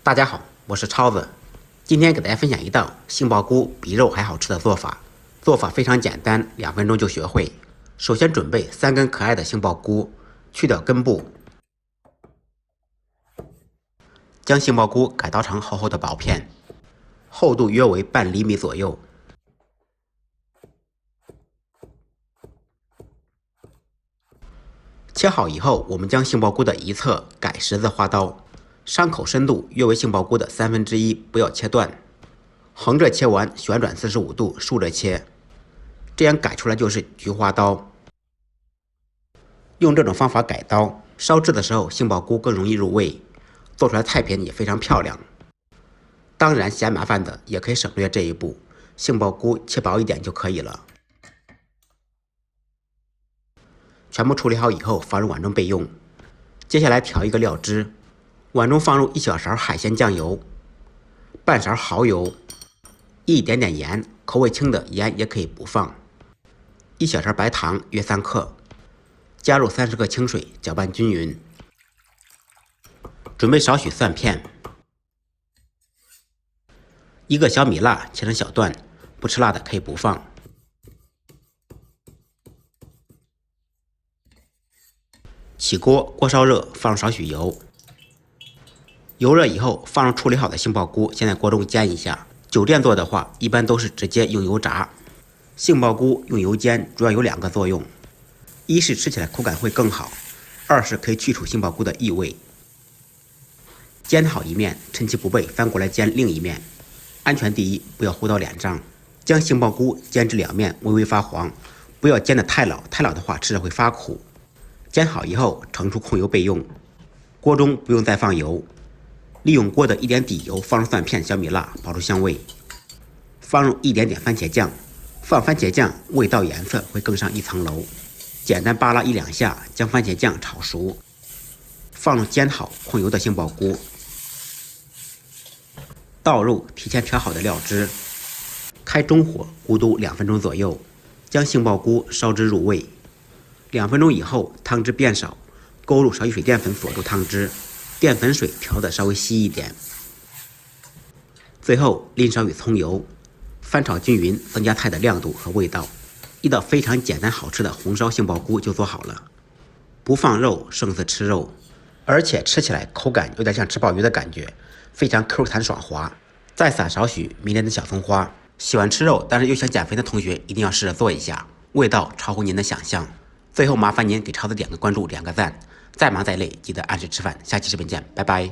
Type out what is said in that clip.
大家好，我是超子，今天给大家分享一道杏鲍菇比肉还好吃的做法。做法非常简单，2分钟就学会。首先准备3根可爱的杏鲍菇，去掉根部，将杏鲍菇改刀成厚厚的薄片，厚度约为半厘米左右。切好以后，我们将杏鲍菇的一侧改十字花刀，伤口深度约为杏鲍菇的1/3，不要切断。横着切完，旋转45度，竖着切，这样改出来就是菊花刀。用这种方法改刀，烧制的时候杏鲍菇更容易入味，做出来菜品也非常漂亮。当然，嫌麻烦的也可以省略这一步，杏鲍菇切薄一点就可以了。全部处理好以后，放入碗中备用。接下来调一个料汁，碗中放入1小勺海鲜酱油，半勺蚝油，一点点盐，口味轻的盐也可以不放。1小勺白糖约3克，加入30克清水，搅拌均匀。准备少许蒜片，1个小米辣切成小段，不吃辣的可以不放。起锅，锅烧热，放入少许油。油热以后，放入处理好的杏鲍菇，先在锅中煎一下。酒店做的话，一般都是直接用油炸。杏鲍菇用油煎主要有2个作用：一是吃起来口感会更好，2是可以去除杏鲍菇的异味。煎好一面，趁其不备，翻过来煎另一面。安全第一，不要糊到脸上。将杏鲍菇煎至2面微微发黄，不要煎得太老，太老的话吃着会发苦。煎好以后，盛出控油备用。锅中不用再放油，利用锅的一点底油放入蒜片、小米辣，爆出香味。放入一点点番茄酱，放番茄酱味道颜色会更上一层楼。简单扒拉1-2下，将番茄酱炒熟。放入煎好控油的杏鲍菇，倒入提前调好的料汁，开中火咕嘟2分钟左右，将杏鲍菇烧汁入味。2分钟以后，汤汁变少，勾入少许水淀粉锁住汤汁，淀粉水调得稍微稀一点。最后淋少许葱油，翻炒均匀，增加菜的亮度和味道。一道非常简单好吃的红烧杏鲍菇就做好了。不放肉胜似吃肉，而且吃起来口感有点像吃鲍鱼的感觉，非常 Q 弹爽滑。再撒少许迷恋的小葱花。喜欢吃肉但是又想减肥的同学一定要试着做一下，味道超乎您的想象。最后麻烦您给超子点个关注，2个赞。再忙再累，记得按时吃饭。下期视频见，拜拜。